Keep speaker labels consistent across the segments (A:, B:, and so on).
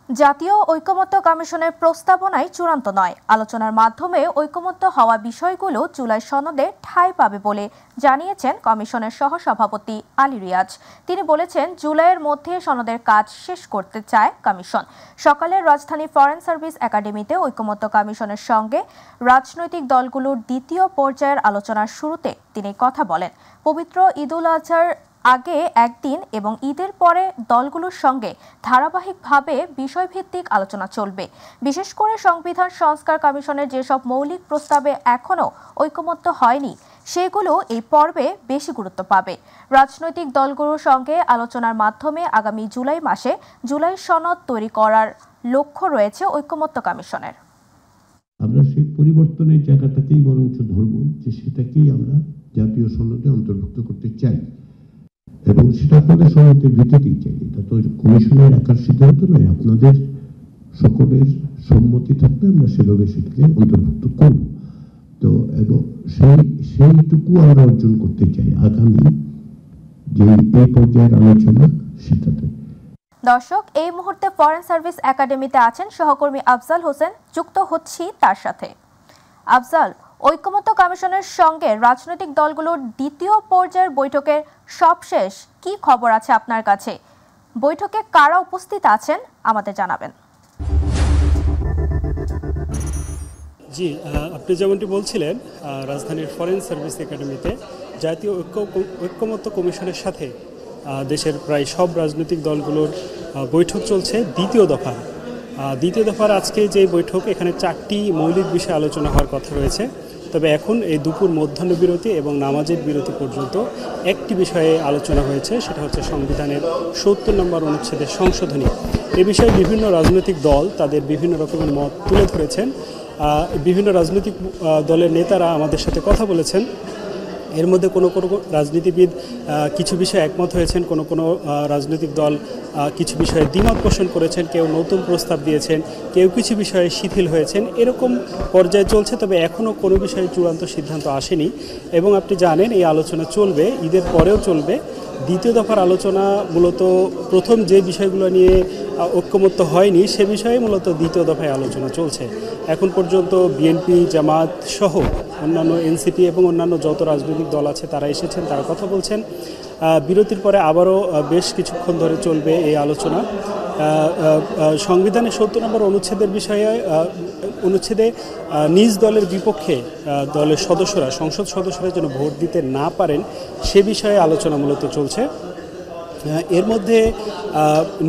A: জাতীয় ঐকমত্য কমিশনের প্রস্তাবনায় চূড়ান্ত নয়, আলোচনার মাধ্যমে ঐকমত্য হওয়া বিষয়গুলো জুলাই সনদে ঠাঁই পাবে বলে জানিয়েছেন কমিশনের সহসভাপতি আলী রিয়াজ। তিনি বলেছেন, জুলাইয়ের মধ্যে সনদের কাজ শেষ করতে চায় কমিশন। সকালে রাজধানী ফরেন সার্ভিস একাডেমিতে ঐকমত্য কমিশনের সঙ্গে রাজনৈতিক দলগুলোর দ্বিতীয় পর্যায়ের আলোচনার শুরুতে তিনি কথা বলেন। পবিত্র ঈদুল আজহার আগে একদিন এবং ঈদের পরে দলগুলোর সঙ্গে ধারাবাহিকভাবে বিষয়ভিত্তিক আলোচনা চলবে। বিশেষ করে সংবিধান সংস্কার কমিশনের যেসব মৌলিক প্রস্তাবে এখনও ঐকমত্য হয়নি সেগুলো এই পর্বে বেশি গুরুত্ব পাবে। রাজনৈতিক দলগুলোর সঙ্গে আলোচনার মাধ্যমে আগামী জুলাই মাসে জুলাই সনদ তৈরি করার লক্ষ্য রয়েছে ঐকমত্য কমিশনের।
B: আমরা সেই পরিবর্তনের জায়গাটাকেই বরঞ্চ ধরব যে সেটাকেই আমরা জাতীয় সনদে অন্তর্ভুক্ত করতে চাই এবং সেটা আপনাদের সম্মতির ভিত্তিতেই চাই। এটা তো কমিশনের একার সিদ্ধান্ত নয়, আপনাদের সকলের সম্মতি থাকবে আমরা সেভাবে সেটাকে অন্তর্ভুক্ত করব। তো এবং সেইটুকু আমরা অর্জন করতে চাই আগামী যে এই পর্যায়ের আলোচনা সেটাতে।
A: দর্শক, এই মুহূর্তে ফরেন সার্ভিস একাডেমিতে আছেন সহকর্মী আফজাল হোসেন, যুক্ত হচ্ছি তার সাথে। আফজাল, ঐকমত্য কমিশনের সঙ্গে রাজনৈতিক দলগুলোর দ্বিতীয় পর্যায়ের বৈঠকের সবশেষ কি খবর আছে আপনার কাছে? বৈঠকে কারা উপস্থিত আছেন আমাদের জানাবেন।
C: জি, আপনি যেমনটি বলছিলেন, রাজধানীর ফরেন সার্ভিস একাডেমিতে জাতীয় ঐকমত্য কমিশনের সাথে দেশের প্রায় সব রাজনৈতিক দলগুলোর বৈঠক চলছে দ্বিতীয় দফার আজকে যে বৈঠক, এখানে 4টি মৌলিক বিষয়ে আলোচনা হওয়ার কথা রয়েছে। তবে এখন এই দুপুর মধ্যাহ্ন বিরতি এবং নামাজের বিরতি পর্যন্ত একটি বিষয়ে আলোচনা হয়েছে, সেটা হচ্ছে সংবিধানের 70 নম্বর অনুচ্ছেদের সংশোধনী। এ বিষয়ে বিভিন্ন রাজনৈতিক দল তাদের বিভিন্ন রকমের মত তুলে ধরেছেন। বিভিন্ন রাজনৈতিক দলের নেতারা আমাদের সাথে কথা বলেছেন। এর মধ্যে কোনো রাজনীতিবিদ কিছু বিষয়ে একমত হয়েছেন, কোনো রাজনৈতিক দল কিছু বিষয়ে দ্বিমত পোষণ করেছেন, কেউ নতুন প্রস্তাব দিয়েছেন, কেউ কিছু বিষয়ে শিথিল হয়েছেন, এরকম পর্যায়ে চলছে। তবে এখনও কোনো বিষয়ে চূড়ান্ত সিদ্ধান্ত আসেনি এবং আপনি জানেন এই আলোচনা চলবে, ঈদের পরেও চলবে। দ্বিতীয় দফার আলোচনা মূলত প্রথম যে বিষয়গুলো নিয়ে ঐকমত্য হয়নি সে বিষয়ে মূলত দ্বিতীয় দফায় আলোচনা চলছে। এখন পর্যন্ত বিএনপি, জামাত সহ অন্যান্য এনসিপি এবং অন্যান্য যত রাজনৈতিক দল আছে তারা এসেছেন, তারা কথা বলছেন। বিরতির পরে আবারও বেশ কিছুক্ষণ ধরে চলবে এই আলোচনা। সংবিধানের 70 নম্বর অনুচ্ছেদে নিজ দলের বিপক্ষে দলের সদস্যরা, সংসদ সদস্যরা যেন ভোট দিতে না পারেন সে বিষয়ে আলোচনা মূলত চলছে। এর মধ্যে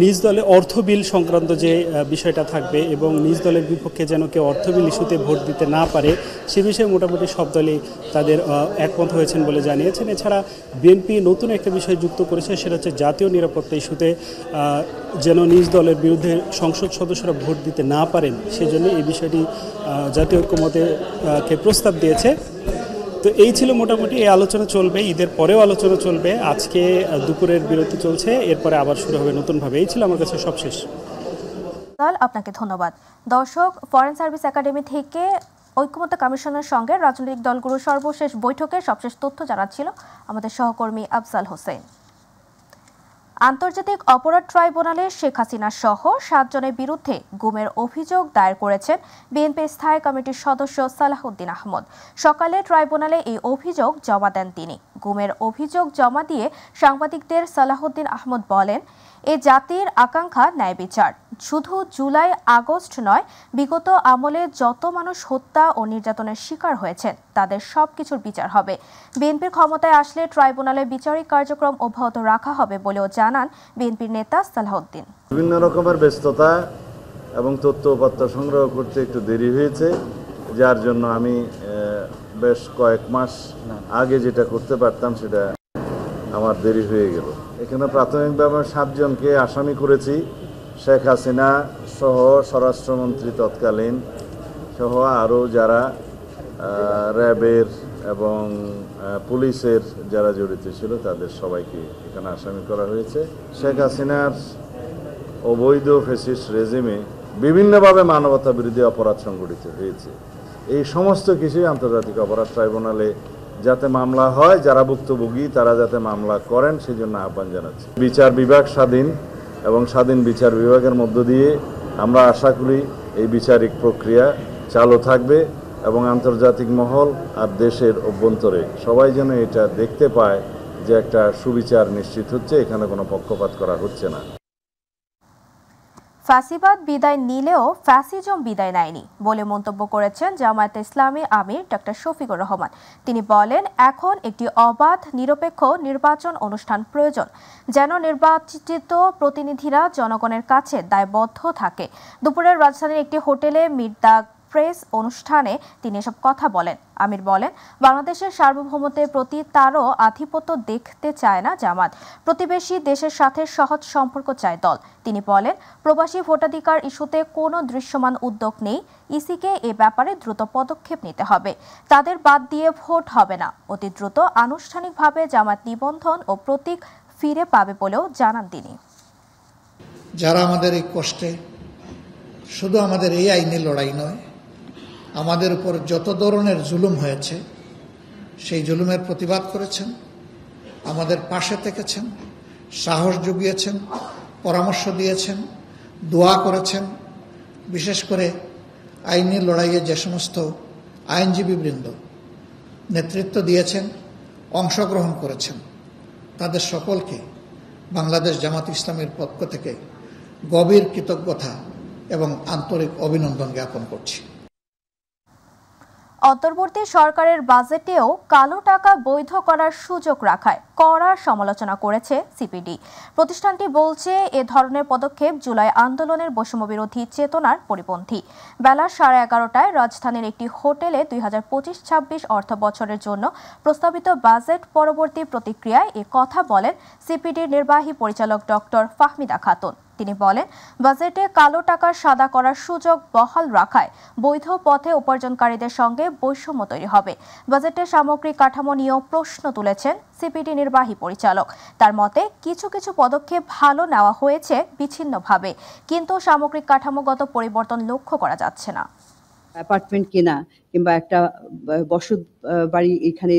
C: নিজ দলে অর্থ বিল সংক্রান্ত যে বিষয়টা থাকবে এবং নিজ দলের বিপক্ষে যেন কেউ অর্থ বিল ইস্যুতে ভোট দিতে না পারে সে বিষয়ে মোটামুটি সব দলই তাদের একমত হয়েছেন বলে জানিয়েছেন। এছাড়া বিএনপি নতুন একটা বিষয় যুক্ত করেছে, সেটা হচ্ছে জাতীয় নিরাপত্তা ইস্যুতে যেন নিজ দলের বিরুদ্ধে সংসদ সদস্যরা ভোট দিতে না পারেন সেজন্য এই বিষয়টি জাতীয় ঐকমত্যকে প্রস্তাব দিয়েছে। তো এই ছিল মোটামুটি এই আলোচনা চলবে, ঈদের পরেও আলোচনা চলবে। আজকে দুপুরের বিরতি চলছে, এরপরে আবার শুরু হবে নতুনভাবে। এই ছিল আমার কাছে সবশেষ।
A: আপনাকে ধন্যবাদ। দর্শক, ফরেন সার্ভিস একাডেমি থেকে ঐকমত্য কমিশনের সঙ্গে রাজনৈতিক দলগুলোর সর্বশেষ বৈঠকের সবশেষ তথ্য জানাচ্ছিল আমাদের সহকর্মী আফজাল হোসেন। আন্তর্জাতিক অপরাধ ট্রাইব্যুনালে শেখ হাসিনা সহ 7 জনের বিরুদ্ধে গুমের অভিযোগ দায়ের করেছেন বিএনপির স্থায়ী কমিটির সদস্য সালাহউদ্দিন আহমদ। সকালে ট্রাইব্যুনালে এই অভিযোগ জমা দেন তিনি। গুমের অভিযোগ জমা দিয়ে সাংবাদিকদের সালাহউদ্দিন আহমদ বলেন, এ জাতির আকাঙ্ক্ষা ন্যায় বিচার। শুধু জুলাই আগস্ট নয়, বিগত আমলে যত মানুষ হত্যা ও নির্যাতনের শিকার হয়েছেন তাদের সবকিছুর বিচার হবে। বিএনপির ক্ষমতায় আসলে ট্রাইব্যুনালে বিচারিক কার্যক্রম অব্যাহত রাখা হবে বলেও জানান বিএনপির নেতা সালাহউদ্দিন।
D: বিভিন্ন রকমের ব্যস্ততা এবং তথ্য উপাত্ত সংগ্রহ করতে একটু দেরি হয়েছে, যার জন্য আমি বেশ কয়েক মাস আগে যেটা করতে পারতাম সেটা আমার দেরি হয়ে গেল। এখানে প্রাথমিকভাবে 7 জনকে আসামি করেছি। শেখ হাসিনা সহ স্বরাষ্ট্রমন্ত্রী তৎকালীন সহ আরও যারা র্যাবের এবং পুলিশের যারা জড়িত ছিল তাদের সবাইকে এখানে আসামি করা হয়েছে। শেখ হাসিনার অবৈধ ফ্যাসিস্ট রেজিমে বিভিন্নভাবে মানবতা বিরোধী অপরাধ সংঘটিত হয়েছে। এই সমস্ত কিছুই আন্তর্জাতিক অপরাধ ট্রাইব্যুনালে যাতে মামলা হয়, যারা ভুক্তভোগী তারা যাতে মামলা করেন সেই জন্য আহ্বান জানাচ্ছি। বিচার বিভাগ স্বাধীন এবং স্বাধীন বিচার বিভাগের মধ্য দিয়ে আমরা আশা করি এই বিচারিক প্রক্রিয়া চালু থাকবে এবং আন্তর্জাতিক মহল আর দেশের অভ্যন্তরে সবাই যেন এটা দেখতে পায় যে একটা সুবিচার নিশ্চিত হচ্ছে, এখানে কোনো পক্ষপাত করা হচ্ছে না।
A: ফ্যাসিবাদ বিদায় নিলেও ফ্যাসিজম বিদায় নেয়নি বলে মন্তব্য করেছেন জামায়াতে ইসলামী আমির ডক্টর শফিকুর রহমান। তিনি বলেন, এখন একটি অবাধ নিরপেক্ষ নির্বাচন অনুষ্ঠান প্রয়োজন, যেন নির্বাচিত প্রতিনিধিরা জনগণের কাছে দায়বদ্ধ থাকে। দুপুরের রাজধানীর একটি হোটেলে মিট দ্য প্রেস অনুষ্ঠানে তিনি এসব কথা বলেন। আমির বলেন, বাংলাদেশের সার্বভৌমত্বের প্রতি তারও আধিপত্য দেখতে চায় না জামাত। প্রতিবেশী দেশের সাথে সহজ সম্পর্ক চায় দল। তিনি বলেন, প্রবাসী ভোটাধিকার ইস্যুতে কোনো দৃশ্যমান উদ্যোগ নেই। ইসিকে এ ব্যাপারে দ্রুত পদক্ষেপ নিতে হবে। তাদের বাদ দিয়ে ভোট হবে না। অতি দ্রুত আনুষ্ঠানিকভাবে জামাত নিবন্ধন ও প্রতীক ফিরে পাবে বলেও জানান তিনি।
E: যারা আমাদের এই কষ্টে, শুধু আমাদের এই আইনি লড়াই নয়, আমাদের উপর যত ধরনের জুলুম হয়েছে সেই জুলুমের প্রতিবাদ করেছেন, আমাদের পাশে থেকেছেন, সাহস জুগিয়েছেন, পরামর্শ দিয়েছেন, দোয়া করেছেন। বিশেষ করে আইনি লড়াইয়ে যে সমস্ত আইনজীবীবৃন্দ নেতৃত্ব দিয়েছেন, অংশগ্রহণ করেছেন, তাদের সকলকে বাংলাদেশ জামাত ইসলামীর পক্ষ থেকে গভীর কৃতজ্ঞতা এবং আন্তরিক অভিনন্দন জ্ঞাপন করছি।
A: অন্তর্বর্তী সরকারের বাজেটেও কালো টাকা বৈধ করার সুযোগ রাখায় কড়া সমালোচনা করেছে সিপিডি। প্রতিষ্ঠানটি বলছে, এ ধরনের পদক্ষেপ জুলাই আন্দোলনের বৈষম্য বিরোধী চেতনার পরিপন্থী। বেলা 11:30টায় রাজধানীর একটি হোটেলে 2025-26 অর্থ বছরের জন্য প্রস্তাবিত বাজেট পরবর্তী প্রতিক্রিয়ায় এ কথা বলেন সিপিডির নির্বাহী পরিচালক ডক্টর ফাহমিদা খাতুন। তিনি বলেন, বাজেটে কালো টাকা সাদা করার সুযোগ বহাল রাখায় বৈধ পথে উপার্জনকারীদের সঙ্গে বৈষম্য তৈরি হবে। বাজেটের সামগ্রিক কাঠামো নিয়েও প্রশ্ন তুলেছেন সিপিডি নির্বাহী পরিচালক। তার মতে, কিছু কিছু পদক্ষেপ ভালো নেওয়া হয়েছে বিচ্ছিন্নভাবে, কিন্তু সামগ্রিক কাঠামোগত পরিবর্তন লক্ষ্য করা যাচ্ছে না।
F: অ্যাপার্টমেন্ট কেনা কিংবা একটা বসত বাড়ি এখানে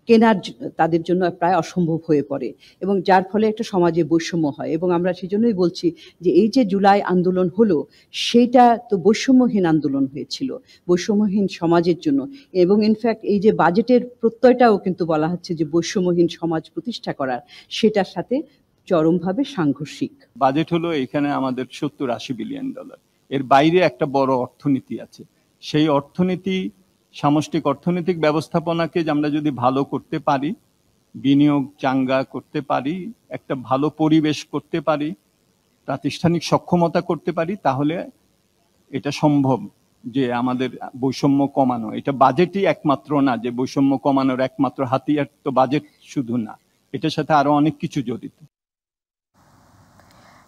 F: কেনার তাদের জন্য প্রায় অসম্ভব হয়ে পড়ে এবং যার ফলে একটা সমাজে বৈষম্য হয়। এবং আমরা সেজন্যই বলছি যে এই যে জুলাই আন্দোলন হলো, সেইটা তো বৈষম্যহীন আন্দোলন হয়েছিল, বৈষম্যহীন সমাজের জন্য। এবং ইনফ্যাক্ট এই যে বাজেটের প্রত্যয়টাও কিন্তু বলা হচ্ছে যে বৈষম্যহীন সমাজ প্রতিষ্ঠা করার, সেটার সাথে চরমভাবে সাংঘর্ষিক।
G: বাজেট হলো এখানে আমাদের 70-80 বিলিয়ন ডলার। এর বাইরে একটা বড় অর্থনীতি আছে। সেই অর্থনীতি, সামষ্টিক অর্থনৈতিক ব্যবস্থাপনাকে আমরা যদি ভালো করতে পারি, বিনিয়োগ চাঙ্গা করতে পারি, একটা ভালো পরিবেশ করতে পারি, প্রাতিষ্ঠানিক সক্ষমতা করতে পারি, তাহলে এটা সম্ভব যে আমাদের বৈষম্য কমানো। এটা বাজেটই একমাত্র না যে বৈষম্য কমানোর একমাত্র হাতিয়ার, তো বাজেট শুধু না, এটার সাথে আরো অনেক কিছু জড়িত।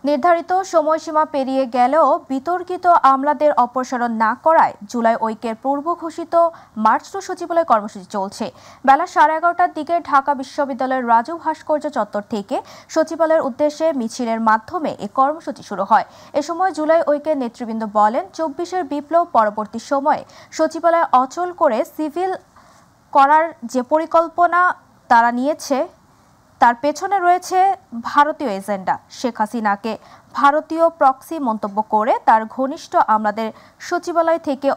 A: নির্ধারিত সময়সীমা পেরিয়ে গেলেও বিতর্কিত আমলাদের অপসারণ না করায় জুলাই ঐক্যের পূর্ব ঘোষিত মার্চ টু সচিবালয় কর্মসূচি চলছে। বেলা 11:30টার দিকে ঢাকা বিশ্ববিদ্যালয়ের রাজু ভাস্কর্য চত্বর থেকে সচিবালয়ের উদ্দেশ্যে মিছিলের মাধ্যমে এ কর্মসূচি শুরু হয়। এ সময় জুলাই ঐক্যের নেতৃবৃন্দ বলেন, 24-এর বিপ্লব পরবর্তী সময়ে সচিবালয় অচল করে সিভিল করার যে পরিকল্পনা তারা নিয়েছে, তার পেছনে রয়েছে ভারতীয় এজেন্ডা। শেখ হাসিনাকে ভারতীয় প্রক্সি মন্তব্য করে তার ঘনিষ্ঠ আমলাদের সচিবালয় থেকে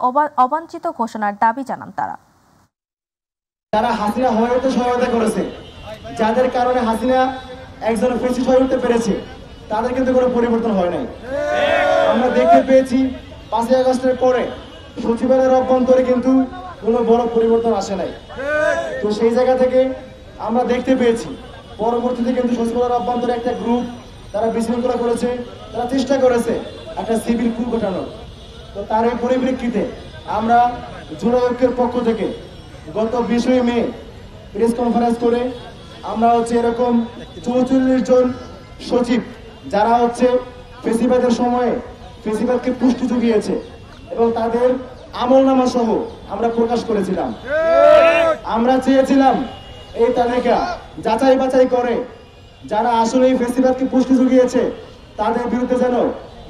A: অবাঞ্ছিত ঘোষণার দাবি জানান তারা।
H: যারা হাসিনা হয়ে উঠতে সহায়তা করেছে, যাদের কারণে হাসিনা একজন ফ্যাসিস্ট হয়ে উঠতে পেরেছে, তাদের কিন্তু কোনো পরিবর্তন হয় নাই। আমরা দেখতে পেয়েছি 5ই আগস্টের পরে সচিবালয়ের অভ্যন্তরে কিন্তু কোনো বড় পরিবর্তন আসে নাই। তো সেই জায়গা থেকে আমরা দেখতে পেয়েছি পরবর্তীতে কিন্তু সচিবালয়ের অভ্যন্তরে একটা গ্রুপ তারা বিশৃঙ্খলা করেছে, তারা চেষ্টা করেছে একটা সিভিল কু ঘটানোর। তো তার এই পরিপ্রেক্ষিতে আমরা জুলাই ঐক্যের পক্ষ থেকে গত 20 মে প্রেস কনফারেন্স করে আমরা এরকম 44 জন সচিব যারা ফেসিবাদের সময়ে ফেসিবাদকে পুষ্টি জুগিয়েছে এবং তাদের আমলনামা সহ আমরা প্রকাশ করেছিলাম। আমরা চেয়েছিলাম এই তালিকা যাচাই বাছাই করে যারা আসলে এই ফেসিবাদকে পুষ্টি জুগিয়েছে তাদের বিরুদ্ধে যেন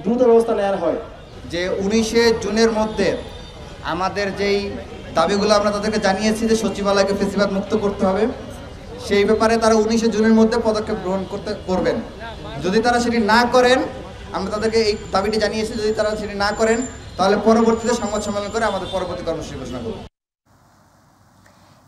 H: দ্রুত ব্যবস্থা নেওয়া হয়।
I: যে 19শে জুনের মধ্যে আমাদের যেই দাবিগুলো আমরা তাদেরকে জানিয়েছি যে সচিবালয়কে ফেসিবাদ মুক্ত করতে হবে, সেই ব্যাপারে তারা 19শে জুনের মধ্যে পদক্ষেপ গ্রহণ করবেন। যদি তারা সেটি না করেন, আমরা তাদেরকে এই দাবিটি জানিয়েছি, যদি তারা সেটি না করেন তাহলে পরবর্তীতে সংবাদ সম্মেলন করে আমাদের পরবর্তী কর্মসূচি ঘোষণা করব।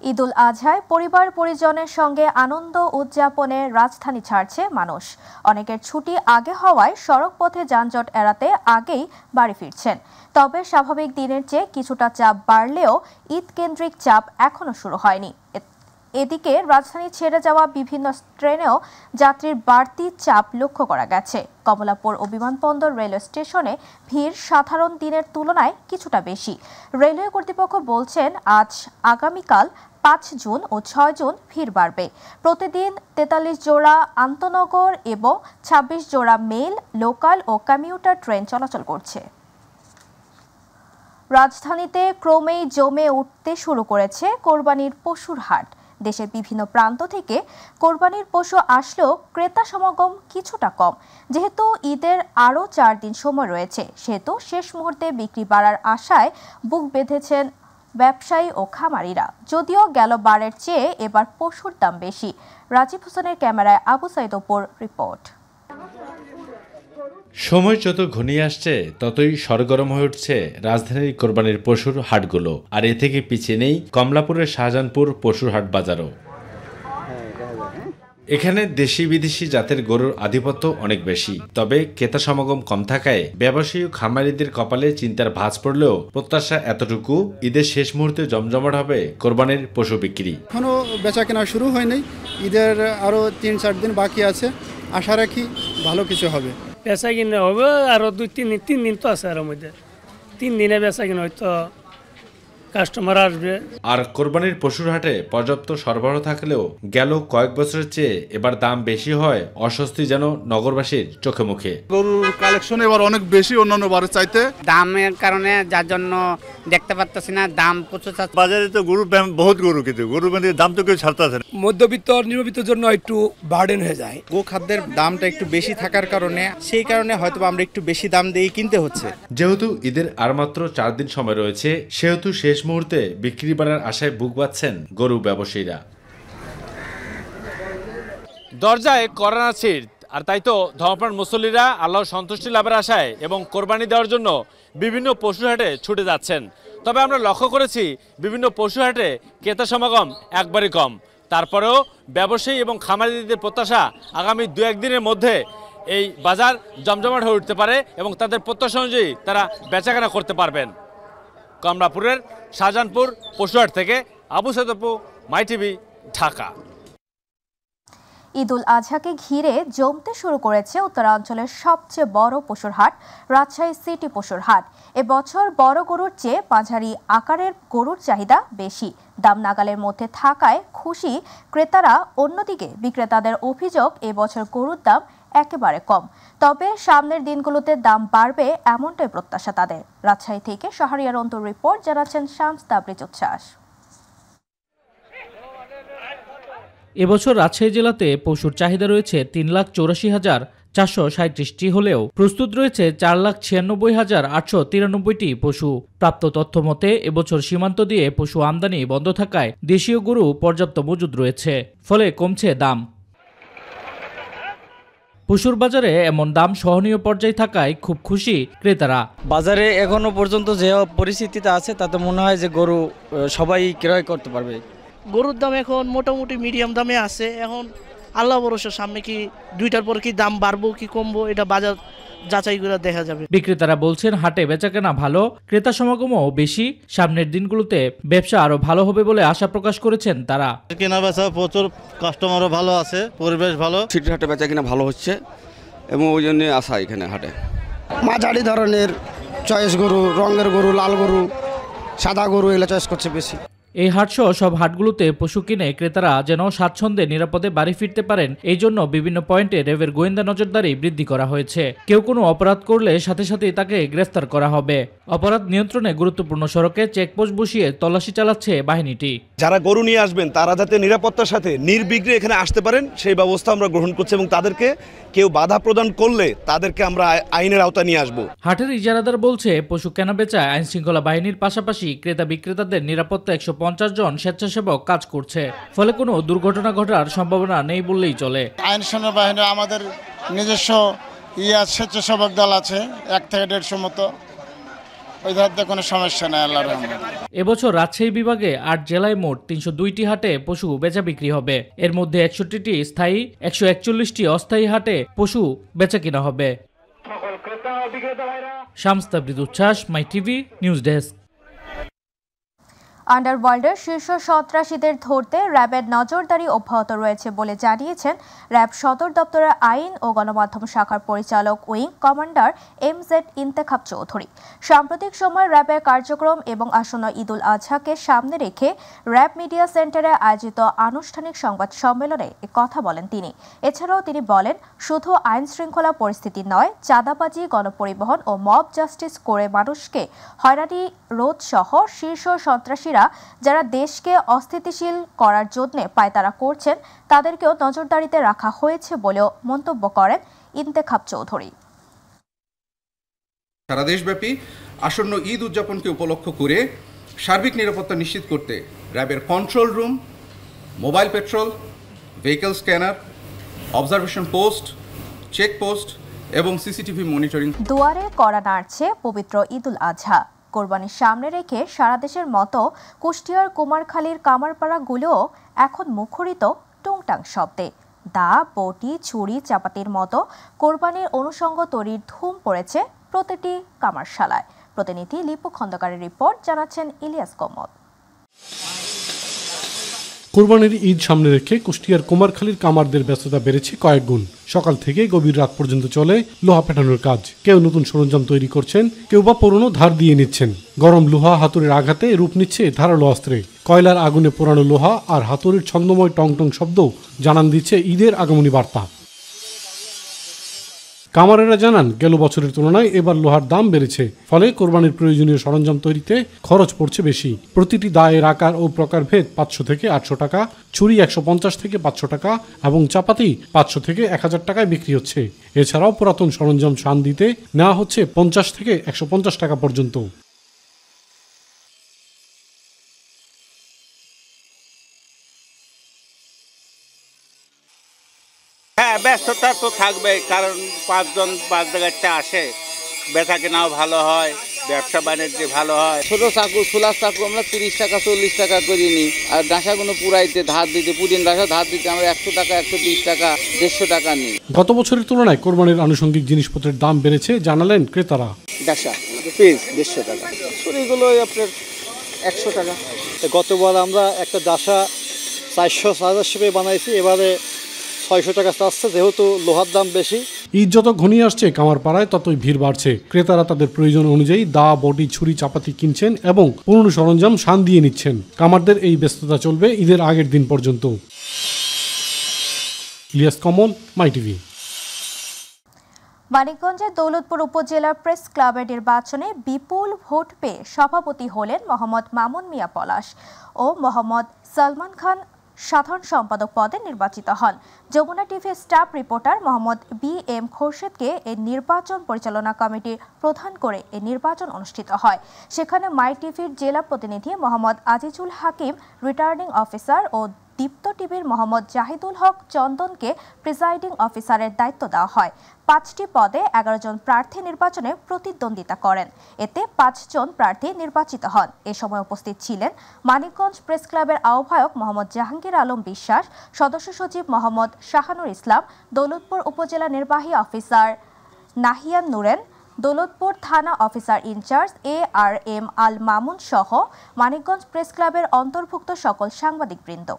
A: ঈদুল আজহায় পরিবার পরিজনের সঙ্গে আনন্দ উদযাপনে রাজধানী ছাড়ছে মানুষ। অনেকের ছুটি আগে হওয়ায় সড়ক পথে যানজট এড়াতে আগেই বাড়ি ফিরছেন। তবে স্বাভাবিক দিনের চেয়ে কিছুটা চাপ বাড়লেও ঈদ কেন্দ্রিক চাপ এখনো শুরু হয়নি। এদিকে রাজধানী ছেড়ে যাওয়া বিভিন্ন ট্রেনেও যাত্রীর বাড়তি চাপ লক্ষ্য করা গেছে। কমলাপুর ও বিমানবন্দর রেলওয়ে স্টেশনে ভিড় সাধারণ দিনের তুলনায় কিছুটা বেশি। রেলওয়ে কর্তৃপক্ষ বলছেন আজ আগামীকাল 5 জুন ও 6 জুন ভিড় বাড়বে। প্রতিদিন 43 জোড়া আন্তনগর এবং 26 জোড়া মেল, লোকাল ও কমিউটার ট্রেন চলাচল করছে। রাজধানীতে ক্রমেই জমে উঠতে শুরু করেছে কোরবানির পশুর হাট। দেশের বিভিন্ন প্রান্ত থেকে কোরবানির পশু আসলেও ক্রেতা সমাগম কিছুটা কম। যেহেতু ঈদের আরও 4 দিন সময় রয়েছে, সেহেতু শেষ মুহূর্তে বিক্রি বাড়ার আশায় বুক বেঁধেছেন ব্যবসায়ী ও খামারিরা। যদিও গেল বারের চেয়ে এবার পশুর দাম বেশি। রাজীব হোসেনের ক্যামেরায় আবু সাইদ অপুর রিপোর্ট।
J: সময় যত ঘনিয়ে আসছে ততই সরগরম হয়ে উঠছে রাজধানীর কোরবানির পশুর হাটগুলো। আর এ থেকে পিছিয়ে নেই কমলাপুরের শাহজাহানপুর পশুর হাট বাজারও। এখানে দেশি বিদেশি জাতের গরুর আধিপত্য অনেক বেশি। তবে ক্রেতা সমাগম কম থাকায় ব্যবসায়ী ও খামারিদের কপালে চিন্তার ভাঁজ পড়লেও প্রত্যাশা এতটুকু, ঈদের শেষ মুহূর্তে জমজমাট হবে কোরবানির পশু বিক্রি।
K: এখনো বেচা কেনা শুরু হয়নি, ঈদের আরো 3-4 দিন বাকি আছে। আশা রাখি ভালো কিছু হবে।
L: বেচা কিনা হবে আরো 2-3 দিন তো আছে, আর মধ্যে 3 দিনে বেচা কিনা হয়তো কাস্টমার আসবে। আর
J: কোরবানির পশুর হাটে পর্যাপ্ত সরবরাহ থাকলেও গেল কয়েক বছরের চেয়ে এবার দাম বেশি হয় অস্বস্তি যেন নগরবাসীর চোখে মুখে।
M: গরুর কালেকশন এবার অনেক বেশি অন্যান্য বারের চাইতে।
N: দামের কারণে যার জন্য দেখতে পারতেছি না, দাম প্রচুর।
O: বাজারে তো গরুর বহুত গরু, কিন্তু গরুর দাম তো কেউ ছাড়তেছে না।
P: মধ্যবিত্ত নিম্নবিত্তের জন্য একটু বার্ডেন হয়ে যায়।
Q: গো খাদ্যের দামটা একটু বেশি থাকার কারণে সেই কারণে হয়তো আমরা একটু বেশি দাম দিয়ে কিনতে হচ্ছে।
J: যেহেতু ঈদের আর মাত্র 4 দিন সময় রয়েছে, সেহেতু শেষ মুহূর্তে বিক্রি বাড়ার আশায় বুক বাঁধছেন গরু ব্যবসায়ীরা।
R: দরজায় করোনা ছিট, আর তাই তো ধর্মপ্রাণ মুসল্লিরা আল্লাহর সন্তুষ্টি লাভের আশায় এবং কোরবানি দেওয়ার জন্য বিভিন্ন পশু হাটে ছুটে যাচ্ছেন। তবে আমরা লক্ষ্য করেছি বিভিন্ন পশু হাটে ক্রেতা সমাগম একবারই কম। তারপরেও ব্যবসায়ী এবং খামারিদের প্রত্যাশা আগামী 2-1 দিনের মধ্যে এই বাজার জমজমাট হয়ে উঠতে পারে এবং তাদের প্রত্যাশা অনুযায়ী তারা বেচাকেনা করতে পারবেন। কমলাপুরের শাহজাহানপুর পশুহাট থেকে আবু সাইদ অপু, মাই টিভি, ঢাকা।
A: ঈদুল আজহাকে ঘিরে জমতে শুরু করেছে উত্তরাঞ্চলের সবচেয়ে বড় পশুর হাট রাজশাহী সিটি পশুর হাট। এবছর বড় গরুর চেয়ে মাঝারি আকারের গরুর চাহিদা বেশি। দাম নাগালের মধ্যে থাকায় খুশি ক্রেতারা। অন্যদিকে বিক্রেতাদের অভিযোগ এবছর গরুর দাম একেবারে কম। তবে সামনের দিনগুলোতে দাম বাড়বে এমনটাই প্রত্যাশা তাদের। রাজশাহী থেকে শাহরিয়ার অন্তর রিপোর্ট, জানাচ্ছেন শামস তাবরিজ উচ্ছ্বাস।
S: এবছর রাজশাহী জেলাতে পশুর চাহিদা রয়েছে 3,84,437টি হলেও প্রস্তুত রয়েছে 4,96,893টি পশু। প্রাপ্ত তথ্য মতে এবছর সীমান্ত দিয়ে পশু আমদানি বন্ধ থাকায় দেশীয় গরু পর্যাপ্ত মজুদ রয়েছে, ফলে কমছে দাম। পশুর বাজারে এমন দাম সহনীয় পর্যায়ে থাকায় খুব খুশি ক্রেতারা।
T: বাজারে এখনো পর্যন্ত যে পরিস্থিতিতে আছে তাতে মনে হয় যে গরু সবাই ক্রয় করতে পারবে।
U: গরুর দাম এখন মোটামুটি মিডিয়াম দামে আছে। এখন আল্লাহ ভরসা, সামনে কি 2টার পর কি দাম বাড়বো কি কমবো এটা বাজার যাচাই করে দেখা যাবে।
S: বিক্রেতারা বলছেন হাটে বেচাকেনা ভালো, ক্রেতা সমাগমও বেশি। সামনের দিনগুলোতে ব্যবসা আরো ভালো হবে বলে আশা প্রকাশ করেছেন তারা।
O: কেনা বেচা প্রচুর, কাস্টমারও ভালো আছে, পরিবেশ ভালো।
V: সিটি হাটে বেচাকেনা ভালো হচ্ছে এবং ওই জন্য আশা এখানে হাটে।
K: মাঝারি ধরনের চয়েস গরু, রঙের গরু, লাল গরু, সাদা গরু এগুলো চয়েস করছে বেশি।
S: এই হাটসহ সব হাটগুলোতে পশু কিনে ক্রেতারা যেন স্বাচ্ছন্দ্যে নিরাপদে বাড়ি ফিরতে পারেন, এই জন্য বিভিন্ন পয়েন্টে র্যাবের গোয়েন্দা নজরদারি বৃদ্ধি করা হয়েছে। কেউ কোনো অপরাধ করলে সাথে সাথেই তাকে গ্রেফতার করা হবে। অপরাধ নিয়ন্ত্রণে গুরুত্বপূর্ণ সড়কে চেকপোস্ট বসিয়ে তল্লাশি চালাচ্ছে বাহিনীটি।
W: যারা গরু নিয়ে আসবেন তারা যাতে নিরাপত্তার সাথে নির্বিঘ্নে এখানে আসতে পারেন সেই ব্যবস্থা আমরা গ্রহণ করছি এবং তাদেরকে কেউ বাধা প্রদান করলে তাদেরকে আমরা আইনের আওতায় নিয়ে আসবো।
S: হাটের ইজারাদার বলছে পশু কেনা বেচায় আইন শৃঙ্খলা বাহিনীর পাশাপাশি ক্রেতা বিক্রেতাদের নিরাপত্তা 150 জন স্বেচ্ছাসেবক কাজ করছে, ফলে কোনো দুর্ঘটনা ঘটার সম্ভাবনা নেই বললেই চলে।
X: আইন শৃঙ্খলা বাহিনী আমাদের নিজস্ব
B: স্বেচ্ছাসেবক দল আছে 1 থেকে 150 মতো, ওই ধরতে কোনো সমস্যা নাই আল্লাহর রহমতে।
S: এবছর রাজশাহী বিভাগে 8 জেলায় মোট 302টি হাটে পশু বেচা বিক্রি হবে। এর মধ্যে 61টি স্থায়ী, 141টি অস্থায়ী হাটে পশু বেচা কিনা হবে। শামস তাবরিদ উচ্ছ্বাস, মাই টিভি নিউজ ডেস্ক।
A: আন্ডারওয়ার্ল্ডের শীর্ষ সন্ত্রাসীদের ধরতে র্যাবের নজরদারি অব্যাহত রয়েছে বলে জানিয়েছেন র্যাব সদর দপ্তরের আইন ও গণমাধ্যম শাখার পরিচালক wing commander MZ Intekhab Chowdhury. সাম্প্রতিক সময় র্যাবের কার্যক্রম এবং আসন্ন ঈদুল আজহাকে সামনে রেখে র্যাব মিডিয়া সেন্টারে আয়োজিত আনুষ্ঠানিক সংবাদ সম্মেলনে কথা বলেন তিনি। এছাড়াও তিনি বলেন, শুধু আইন শৃঙ্খলা পরিস্থিতি নয়, চাঁদাবাজি, গণপরিবহন ও মব জাস্টিস করে মানুষকে হয়রানি রোধ সহ শীর্ষ সন্ত্রাসীরা যারা দেশকে অস্থিতিশীল করার জন্য পায়তারা করছেন তাদেরকেও নজরদারিতে রাখা হয়েছে বলেও মন্তব্য করেন ইন্তেখাব চৌধুরী।
C: সারা দেশব্যাপী আসন্ন ঈদ উদযাপনকে উপলক্ষ করে সার্বিক নিরাপত্তা নিশ্চিত করতে র্যাবের control room, mobile petrol, vehicle scanner, observation post, checkpost এবং সিসিটিভি মনিটরিং।
A: দুয়ারে কড়া নাড়ছে পবিত্র ঈদুল আজহা। কোরবানির সামনে রেখে সারা দেশের মতো কুষ্টিয়ার কুমারখালীর কামারপাড়াগুলোও এখন মুখরিত টুংটাং শব্দে। দা, বটি, ছুরি, চাপাতির মতো কোরবানির অনুষঙ্গ তৈরির ধুম পড়েছে প্রতিটি কামারশালায়। প্রতিনিধি লিপু খন্দকারের রিপোর্ট, জানাচ্ছেন ইলিয়াস কমল।
D: কোরবানির ঈদ সামনে রেখে কুষ্টিয়ার কুমারখালীর কামারদের ব্যস্ততা বেড়েছে কয়েক গুণ। সকাল থেকে গভীর রাত পর্যন্ত চলে লোহা পেটানোর কাজ। কেউ নতুন সরঞ্জাম তৈরি করছেন, কেউ বা পুরনো ধার দিয়ে নিচ্ছেন। গরম লোহা হাতুড়ির আঘাতে রূপ নিচ্ছে ধারালো অস্ত্রে। কয়লার আগুনে পোড়ানো লোহা আর হাতুড়ির ছন্দময় টং টং শব্দ জানান দিচ্ছে ঈদের আগমনী বার্তা। কামারেরা জানান, গেল বছরের তুলনায় এবার লোহার দাম বেড়েছে, ফলে কোরবানির প্রয়োজনীয় সরঞ্জাম তৈরিতে খরচ পড়ছে বেশি। প্রতিটি দায়ের আকার ও প্রকারভেদ 500 থেকে 800 টাকা, ছুরি 150 থেকে 500 টাকা এবং চাপাতি 500 থেকে 1000 টাকায় বিক্রি হচ্ছে। এছাড়াও পুরাতন সরঞ্জাম শান দিতে নেওয়া হচ্ছে 50 থেকে 150 টাকা পর্যন্ত।
X: হ্যাঁ, ব্যস্ততা তো থাকবে, কারণ 5 জন 5 জায়গাতে আসে, বেচা কেনাও ভালো হয়, ব্যবসা বাণিজ্য ভালো হয়।
Y: ছোট চাকু, ছোলার চাকু আমরা 30 টাকা 40 টাকা করে নিই, আর ডাঁসাগুলো পুরাইতে ধার দিতে, পুদিন ডাঁসা ধার দিতে আমরা 100 টাকা 120 টাকা 150 টাকা নিই।
D: গত বছরের তুলনায় কোরবানির আনুষঙ্গিক জিনিসপত্রের দাম বেড়েছে জানালেন ক্রেতারা।
Y: ডাঁসা পিস 150 টাকা, ছুরিগুলো আপনার 100 টাকা।
Z: গতবার আমরা একটা ডাঁসা 400-450 বানাইছি, এবারে 600 টাকা চাচ্ছে, যেহেতু লোহার দাম বেশি।
D: ঈদ যত ঘনিয়ে আসছে কামারপাড়ায় ততই ভিড় বাড়ছে। ক্রেতারা তাদের প্রয়োজন অনুযায়ী দা, বটি, ছুরি, চাপাতি কিনছেন এবং পুরনো সরঞ্জাম শান দিয়ে নিচ্ছেন। কামারদের এই ব্যস্ততা চলবে ঈদের আগের দিন পর্যন্ত। ইলিয়াস কমল, মাই টিভি।
A: মানিকগঞ্জের দৌলতপুর উপজেলার প্রেস ক্লাবের নির্বাচনে বিপুল ভোট পেয়ে সভাপতি হলেন মোহাম্মদ মামুন মিয়া পলাশ ও মোহাম্মদ সালমান খান সাধারণ সম্পাদক পদে নির্বাচিত হন। যমুনা টিভির স্টাফ রিপোর্টার মোহাম্মদ BM খোরশেদকে এই নির্বাচন পরিচালনা কমিটির প্রধান করে এই নির্বাচন অনুষ্ঠিত হয়। সেখানে মাই টিভির জেলা প্রতিনিধি মোহাম্মদ আজিজুল হাকিম, রিটার্নিং অফিসার ও দীপ্ত টিভির মোহাম্মদ জাহিদুল হক চন্দনকে প্রিজাইডিং অফিসারের দায়িত্ব দেওয়া হয়। 5টি পদে 11 জন প্রার্থী নির্বাচনে প্রতিদ্বন্দ্বিতা করেন। এতে 5 জন প্রার্থী নির্বাচিত হন। এ সময় উপস্থিত ছিলেন মানিকগঞ্জ প্রেস ক্লাবের আহ্বায়ক মোহাম্মদ জাহাঙ্গীর আলম বিশ্বাস, সদস্য সচিব মোহাম্মদ শাহানুর ইসলাম, দৌলতপুর উপজেলা নির্বাহী অফিসার নাহিয়ান নুরেন, দৌলতপুর থানা officer in charge ARM Al Mamun সহ মানিকগঞ্জ প্রেস ক্লাবের অন্তর্ভুক্ত সকল সাংবাদিকবৃন্দ।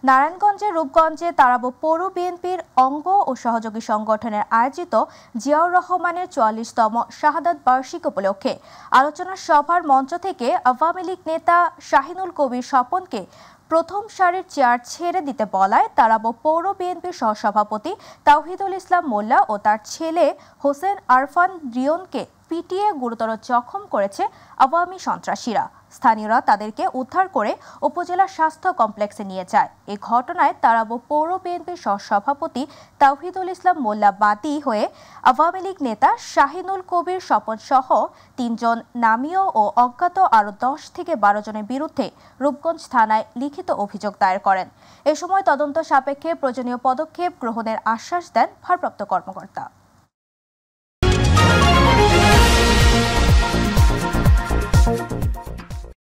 A: নারায়ণগঞ্জের রূপগঞ্জে তারাবো পৌর বিএনপির অঙ্গ ও সহযোগী সংগঠনের আয়োজিত জিয়াউর রহমানের 44তম শাহাদাত বার্ষিকী উপলক্ষে আলোচনা সভার মঞ্চ থেকে আওয়ামী লীগ নেতা শাহিনুল কবির স্বপনকে প্রথম সারির চেয়ার ছেড়ে দিতে বলায় তারাবো পৌর বিএনপির সহসভাপতি তাওহিদুল ইসলাম মোল্লা ও তার ছেলে হোসেন আরফান রিয়নকে পিটিয়ে গুরুতর জখম করেছে আওয়ামী সন্ত্রাসীরা। স্থানীয়রা তাদেরকে উদ্ধার করে উপজেলা স্বাস্থ্য কমপ্লেক্সে নিয়ে যায়। এই ঘটনায় তারাবো পৌর বিএনপির সহসভাপতি তাওহিদুল ইসলাম মোল্লা বাদী হয়ে আওয়ামী লীগ নেতা শাহিনুল কবির স্বপন সহ 3 জন নামীয় ও অজ্ঞাত আরও 10 থেকে 12 জনের বিরুদ্ধে রূপগঞ্জ থানায় লিখিত অভিযোগ দায়ের করেন। এ সময় তদন্ত সাপেক্ষে প্রয়োজনীয় পদক্ষেপ গ্রহণের আশ্বাস দেন ভারপ্রাপ্ত কর্মকর্তা।